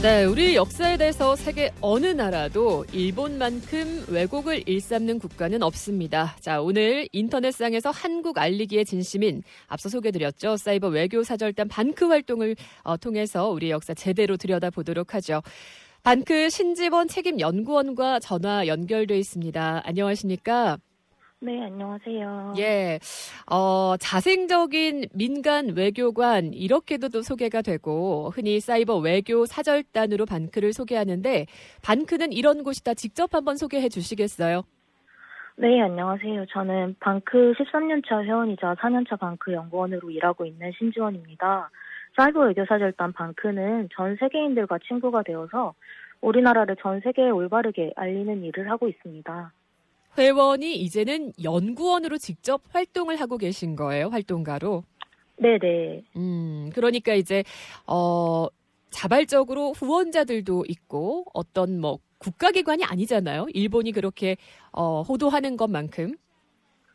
네, 우리 역사에 대해서 세계 어느 나라도 일본만큼 왜곡을 일삼는 국가는 없습니다. 자, 오늘 인터넷상에서 한국 알리기의 진심인 앞서 소개드렸죠. 사이버 외교 사절단 반크 활동을 통해서 우리 역사 제대로 들여다보도록 하죠. 반크 신지원 책임연구원과 전화 연결돼 있습니다. 안녕하십니까? 네, 안녕하세요. 예, 자생적인 민간 외교관 이렇게도 또 소개가 되고 흔히 사이버 외교 사절단으로 반크를 소개하는데 반크는 이런 곳이다. 직접 한번 소개해 주시겠어요? 네, 안녕하세요. 저는 방크 13년차 회원이자 4년차 방크 연구원으로 일하고 있는 신지원입니다. 사이버 외교사절단 방크는 전 세계인들과 친구가 되어서 우리나라를 전 세계에 올바르게 알리는 일을 하고 있습니다. 회원이 이제는 연구원으로 직접 활동을 하고 계신 거예요, 활동가로? 네네. 그러니까 이제 자발적으로 후원자들도 있고 어떤 뭐 국가기관이 아니잖아요. 일본이 그렇게 호도하는 것만큼.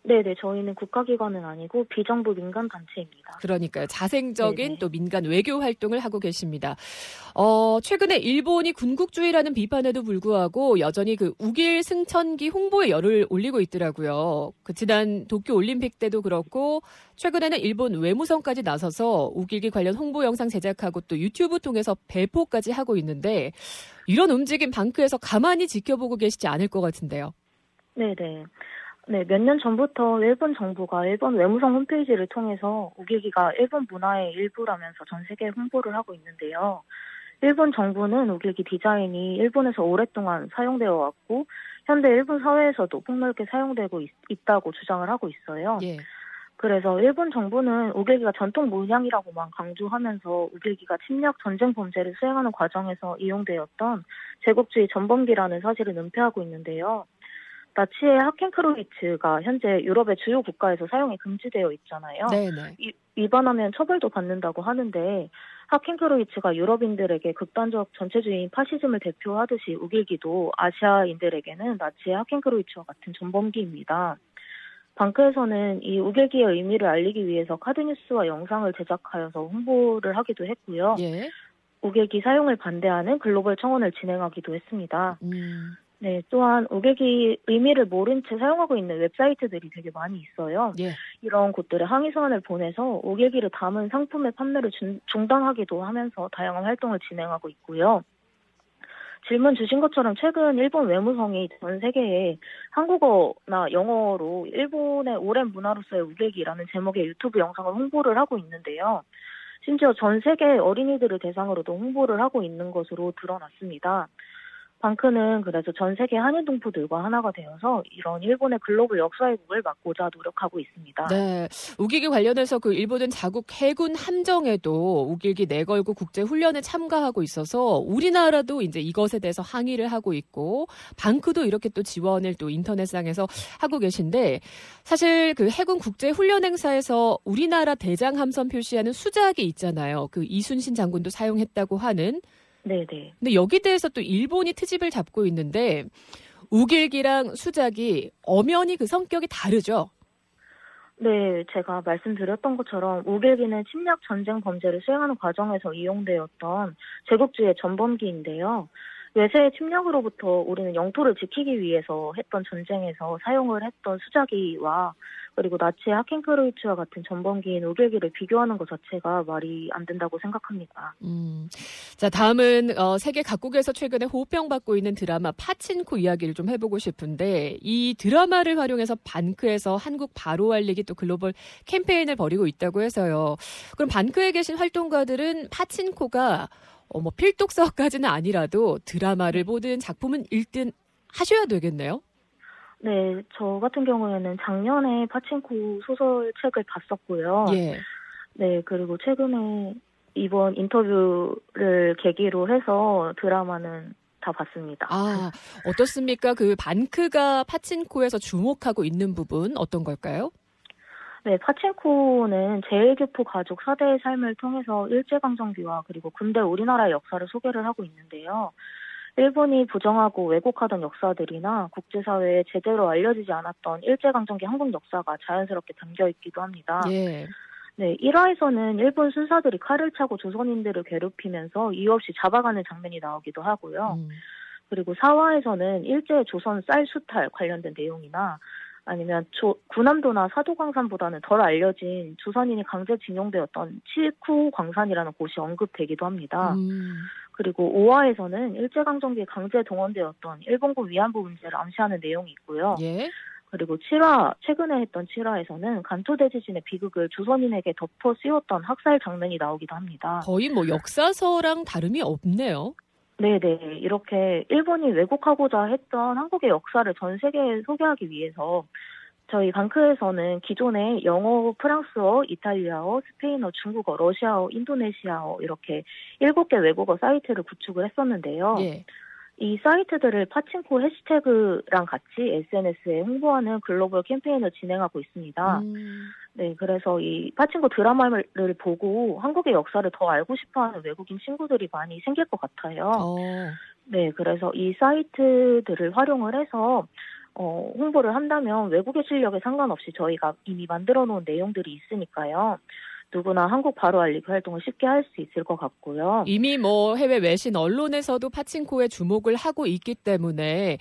네네, 저희는 국가기관은 아니고 비정부 민간단체입니다. 그러니까요. 자생적인 네네. 또 민간 외교 활동을 하고 계십니다. 최근에 일본이 군국주의라는 비판에도 불구하고 여전히 그 우길 승천기 홍보에 열을 올리고 있더라고요. 그 지난 도쿄 올림픽 때도 그렇고 최근에는 일본 외무성까지 나서서 우길기 관련 홍보 영상 제작하고 또 유튜브 통해서 배포까지 하고 있는데 이런 움직임 방크에서 가만히 지켜보고 계시지 않을 것 같은데요. 네네. 네, 몇 년 전부터 일본 정부가 일본 외무성 홈페이지를 통해서 우길기가 일본 문화의 일부라면서 전 세계에 홍보를 하고 있는데요. 일본 정부는 우길기 디자인이 일본에서 오랫동안 사용되어 왔고 현대 일본 사회에서도 폭넓게 사용되고 있다고 주장을 하고 있어요. 예. 그래서 일본 정부는 우길기가 전통 문양이라고만 강조하면서 우길기가 침략 전쟁 범죄를 수행하는 과정에서 이용되었던 제국주의 전범기라는 사실을 은폐하고 있는데요. 나치의 하켄크로이츠가 현재 유럽의 주요 국가에서 사용이 금지되어 있잖아요. 네네. 위반하면 처벌도 받는다고 하는데 하켄크로이츠가 유럽인들에게 극단적 전체주의인 파시즘을 대표하듯이 우길기도 아시아인들에게는 나치의 하켄크로이츠와 같은 전범기입니다. 방크에서는 이 우길기의 의미를 알리기 위해서 카드뉴스와 영상을 제작하여서 홍보를 하기도 했고요. 예. 우길기 사용을 반대하는 글로벌 청원을 진행하기도 했습니다. 음. 네, 또한 우길기 의미를 모른 채 사용하고 있는 웹사이트들이 되게 많이 있어요. 예. 이런 곳들에 항의 서한을 보내서 우길기를 담은 상품의 판매를 중단하기도 하면서 다양한 활동을 진행하고 있고요. 질문 주신 것처럼 최근 일본 외무성이 전 세계에 한국어나 영어로 일본의 오랜 문화로서의 우길기라는 제목의 유튜브 영상을 홍보를 하고 있는데요. 심지어 전 세계 어린이들을 대상으로도 홍보를 하고 있는 것으로 드러났습니다. 방크는 그래서 전 세계 한인 동포들과 하나가 되어서 이런 일본의 글로벌 역사 왜곡을 막고자 노력하고 있습니다. 네. 우길기 관련해서 그 일본은 자국 해군 함정에도 우길기 내걸고 국제 훈련에 참가하고 있어서 우리나라도 이제 이것에 대해서 항의를 하고 있고 방크도 이렇게 또 지원을 또 인터넷상에서 하고 계신데 사실 그 해군 국제 훈련 행사에서 우리나라 대장 함선 표시하는 수작이 있잖아요. 그 이순신 장군도 사용했다고 하는. 네네. 근데 여기 대해서 또 일본이 트집을 잡고 있는데 우길기랑 수작이 엄연히 그 성격이 다르죠. 네, 제가 말씀드렸던 것처럼 우길기는 침략 전쟁 범죄를 수행하는 과정에서 이용되었던 제국주의의 전범기인데요. 외세의 침략으로부터 우리는 영토를 지키기 위해서 했던 전쟁에서 사용을 했던 수자기와 그리고 나치의 하켄크로이츠와 같은 전범기인 우길기를 비교하는 것 자체가 말이 안 된다고 생각합니다. 자, 다음은 세계 각국에서 최근에 호평받고 있는 드라마 파친코 이야기를 좀 해보고 싶은데 이 드라마를 활용해서 반크에서 한국 바로 알리기 또 글로벌 캠페인을 벌이고 있다고 해서요. 그럼 반크에 계신 활동가들은 파친코가 뭐 필독서까지는 아니라도 드라마를 보든 작품은 읽든 하셔야 되겠네요. 네, 저 같은 경우에는 작년에 파친코 소설책을 봤었고요. 예. 네, 그리고 최근에 이번 인터뷰를 계기로 해서 드라마는 다 봤습니다. 아, 어떻습니까? 그 반크가 파친코에서 주목하고 있는 부분 어떤 걸까요? 네, 파친코는 제1교포 가족 4대의 삶을 통해서 일제강점기와 그리고 근대 우리나라의 역사를 소개를 하고 있는데요. 일본이 부정하고 왜곡하던 역사들이나 국제사회에 제대로 알려지지 않았던 일제강점기 한국 역사가 자연스럽게 담겨 있기도 합니다. 예. 네, 1화에서는 일본 순사들이 칼을 차고 조선인들을 괴롭히면서 이유 없이 잡아가는 장면이 나오기도 하고요. 음. 그리고 4화에서는 일제 조선 쌀 수탈 관련된 내용이나 아니면 구남도나 사도광산보다는 덜 알려진 조선인이 강제징용되었던 칠쿠광산이라는 곳이 언급되기도 합니다. 그리고 5화에서는 일제강점기에 강제 동원되었던 일본군 위안부 문제를 암시하는 내용이 있고요. 예. 그리고 7화, 최근에 했던 7화에서는 간토대지진의 비극을 조선인에게 덮어 씌웠던 학살 장면이 나오기도 합니다. 거의 뭐 역사서랑 다름이 없네요. 네네. 이렇게 일본이 왜곡하고자 했던 한국의 역사를 전 세계에 소개하기 위해서 저희 방크에서는 기존에 영어, 프랑스어, 이탈리아어, 스페인어, 중국어, 러시아어, 인도네시아어 이렇게 7개 외국어 사이트를 구축을 했었는데요. 예. 이 사이트들을 파친코 해시태그랑 같이 SNS에 홍보하는 글로벌 캠페인을 진행하고 있습니다. 네, 그래서 이 파친코 드라마를 보고 한국의 역사를 더 알고 싶어하는 외국인 친구들이 많이 생길 것 같아요. 네, 그래서 이 사이트들을 활용을 해서 홍보를 한다면 외국의 실력에 상관없이 저희가 이미 만들어 놓은 내용들이 있으니까요. 누구나 한국 바로 알리기 활동을 쉽게 할 수 있을 것 같고요. 이미 뭐 해외 외신 언론에서도 파친코에 주목을 하고 있기 때문에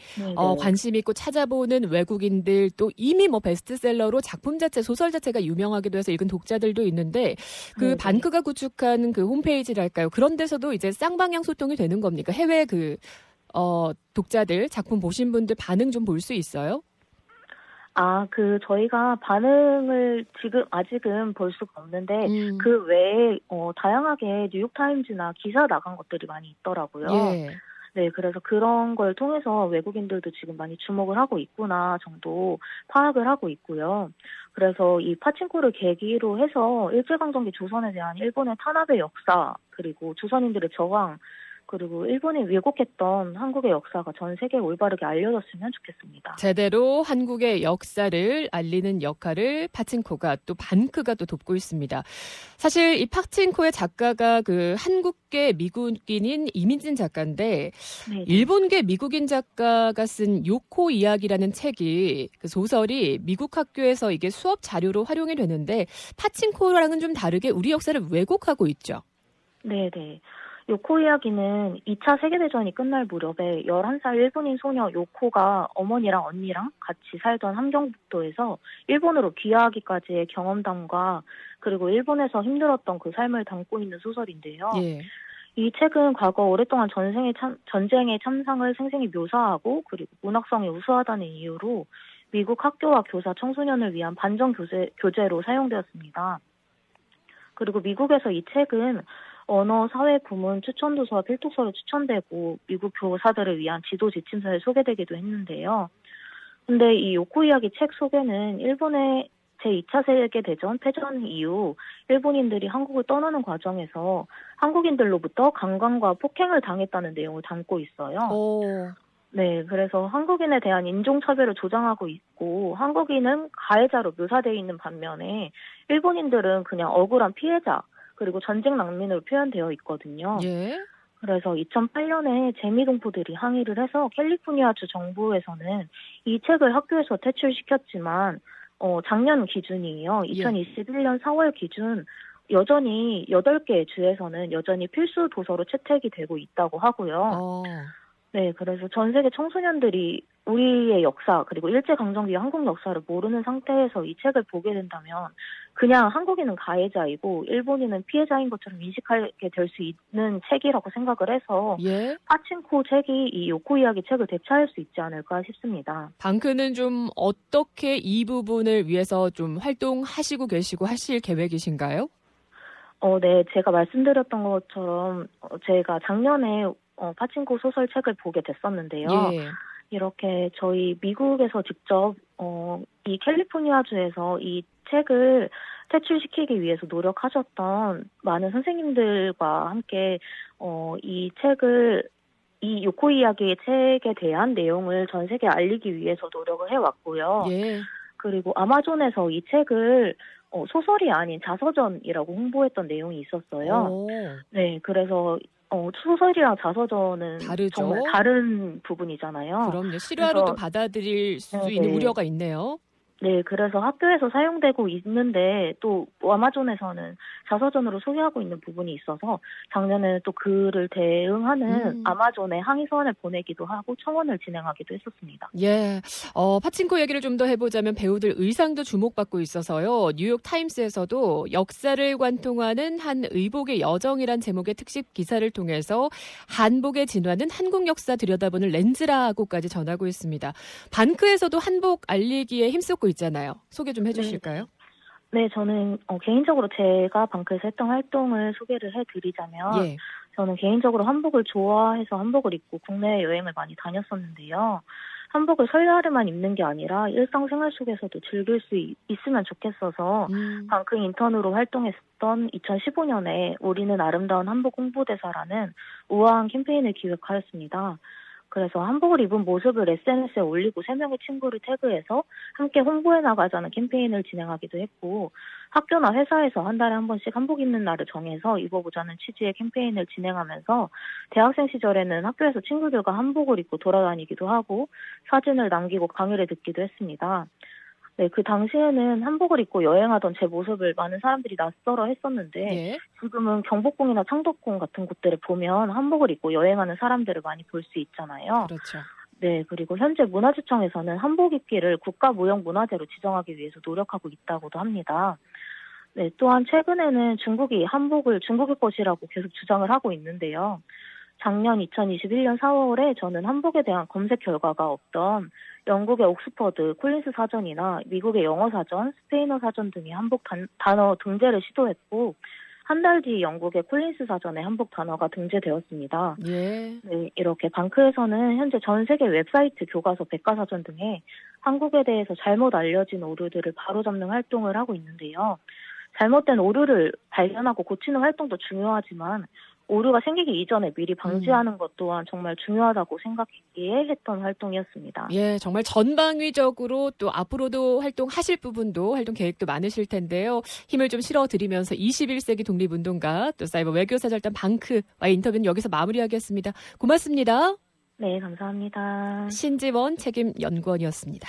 관심 있고 찾아보는 외국인들 또 이미 뭐 베스트셀러로 작품 자체, 소설 자체가 유명하기도 해서 읽은 독자들도 있는데 그 반크가 구축한 그 홈페이지랄까요? 그런 데서도 이제 쌍방향 소통이 되는 겁니까? 해외 독자들, 작품 보신 분들 반응 좀 볼 수 있어요? 저희가 반응을 아직은 볼 수가 없는데, 그 외에, 다양하게 뉴욕타임즈나 기사 나간 것들이 많이 있더라고요. 예. 네, 그래서 그런 걸 통해서 외국인들도 지금 많이 주목을 하고 있구나 정도 파악을 하고 있고요. 그래서 이 파친코를 계기로 해서 일제강점기 조선에 대한 일본의 탄압의 역사, 그리고 조선인들의 저항, 그리고 일본이 왜곡했던 한국의 역사가 전 세계에 올바르게 알려졌으면 좋겠습니다. 제대로 한국의 역사를 알리는 역할을 파친코가 또 반크가 또 돕고 있습니다. 사실 이 파친코의 작가가 그 한국계 미국인인 이민진 작가인데 네. 일본계 미국인 작가가 쓴 요코 이야기라는 책이 그 소설이 미국 학교에서 이게 수업 자료로 활용이 되는데 파친코랑은 좀 다르게 우리 역사를 왜곡하고 있죠. 네네. 요코 이야기는 2차 세계대전이 끝날 무렵에 11살 일본인 소녀 요코가 어머니랑 언니랑 같이 살던 함경북도에서 일본으로 귀화하기까지의 경험담과 그리고 일본에서 힘들었던 그 삶을 담고 있는 소설인데요. 예. 이 책은 과거 오랫동안 전쟁의 참상을 생생히 묘사하고 그리고 문학성이 우수하다는 이유로 미국 학교와 교사 청소년을 위한 반전 교재로 사용되었습니다. 그리고 미국에서 이 책은 언어, 사회, 부문, 추천도서와 필독서로 추천되고 미국 교사들을 위한 지도 지침서에 소개되기도 했는데요. 근데 이 요코 이야기 책 속에는 일본의 제2차 세계대전 패전 이후 일본인들이 한국을 떠나는 과정에서 한국인들로부터 강간과 폭행을 당했다는 내용을 담고 있어요. 네, 그래서 한국인에 대한 인종차별을 조장하고 있고 한국인은 가해자로 묘사되어 있는 반면에 일본인들은 그냥 억울한 피해자 그리고 전쟁 난민으로 표현되어 있거든요. 예. 그래서 2008년에 재미동포들이 항의를 해서 캘리포니아주 정부에서는 이 책을 학교에서 퇴출시켰지만 작년 기준이에요. 2021년 4월 기준 여전히 8개 주에서는 여전히 필수 도서로 채택이 되고 있다고 하고요. 네, 그래서 전 세계 청소년들이 우리의 역사 그리고 일제강점기 한국 역사를 모르는 상태에서 이 책을 보게 된다면 그냥 한국인은 가해자이고 일본인은 피해자인 것처럼 인식하게 될 수 있는 책이라고 생각을 해서 파친코 책이 이 요코 이야기 책을 대체할 수 있지 않을까 싶습니다. 방크는 좀 어떻게 이 부분을 위해서 좀 활동하시고 계시고 하실 계획이신가요? 네, 제가 말씀드렸던 것처럼 제가 작년에 파친코 소설책을 보게 됐었는데요. 이렇게 저희 미국에서 직접 이 캘리포니아주에서 이 책을 퇴출시키기 위해서 노력하셨던 많은 선생님들과 함께 이 요코 이야기의 책에 대한 내용을 전 세계에 알리기 위해서 노력을 해왔고요. 그리고 아마존에서 이 책을 소설이 아닌 자서전이라고 홍보했던 내용이 있었어요. 네, 그래서 소설이랑 자서전은 다르죠. 정말 다른 부분이잖아요. 그럼요. 실화로도 받아들일 수 있는 우려가 있네요. 네, 그래서 학교에서 사용되고 있는데 또 아마존에서는 자서전으로 소개하고 있는 부분이 있어서 작년에는 또 그를 대응하는 음. 아마존에 항의 서한을 보내기도 하고 청원을 진행하기도 했었습니다. 예. 파친코 얘기를 좀 더 해보자면 배우들 의상도 주목받고 있어서요. 뉴욕 타임스에서도 역사를 관통하는 한 의복의 여정이란 제목의 특집 기사를 통해서 한복의 진화는 한국 역사 들여다보는 렌즈라고까지 전하고 있습니다. 반크에서도 한복 알리기에 힘쓰고 있잖아요. 소개 좀 해주실까요? 네, 저는 개인적으로 제가 방크에서 했던 활동을 소개를 해드리자면 예. 저는 개인적으로 한복을 좋아해서 한복을 입고 국내 여행을 많이 다녔었는데요. 한복을 설날에만 입는 게 아니라 일상생활 속에서도 즐길 수 있으면 좋겠어서 방크 인턴으로 활동했던 2015년에 우리는 아름다운 한복 홍보대사라는 우아한 캠페인을 기획하였습니다. 그래서 한복을 입은 모습을 SNS에 올리고 3명의 친구를 태그해서 함께 홍보해 나가자는 캠페인을 진행하기도 했고 학교나 회사에서 한 달에 한 번씩 한복 입는 날을 정해서 입어보자는 취지의 캠페인을 진행하면서 대학생 시절에는 학교에서 친구들과 한복을 입고 돌아다니기도 하고 사진을 남기고 강의를 듣기도 했습니다. 네, 그 당시에는 한복을 입고 여행하던 제 모습을 많은 사람들이 낯설어 했었는데 예. 지금은 경복궁이나 창덕궁 같은 곳들을 보면 한복을 입고 여행하는 사람들을 많이 볼 수 있잖아요. 그렇죠. 네, 그리고 현재 문화재청에서는 한복 입기를 국가무형문화재로 지정하기 위해서 노력하고 있다고도 합니다. 네, 또한 최근에는 중국이 한복을 중국의 것이라고 계속 주장을 하고 있는데요. 작년 2021년 4월에 저는 한복에 대한 검색 결과가 없던 영국의 옥스퍼드 콜린스 사전이나 미국의 영어 사전, 스페인어 사전 등의 한복 단어 등재를 시도했고 한 달 뒤 영국의 콜린스 사전에 한복 단어가 등재되었습니다. 예. 네, 이렇게 방크에서는 현재 전 세계 웹사이트, 교과서, 백과사전 등에 한국에 대해서 잘못 알려진 오류들을 바로잡는 활동을 하고 있는데요. 잘못된 오류를 발견하고 고치는 활동도 중요하지만 오류가 생기기 이전에 미리 방지하는 것 또한 정말 중요하다고 생각했기에 했던 활동이었습니다. 예, 정말 전방위적으로 또 앞으로도 활동하실 부분도 활동 계획도 많으실 텐데요. 힘을 좀 실어드리면서 21세기 독립운동가 또 사이버 외교사절단 방크와의 인터뷰는 여기서 마무리하겠습니다. 고맙습니다. 네, 감사합니다. 신지원 책임연구원이었습니다.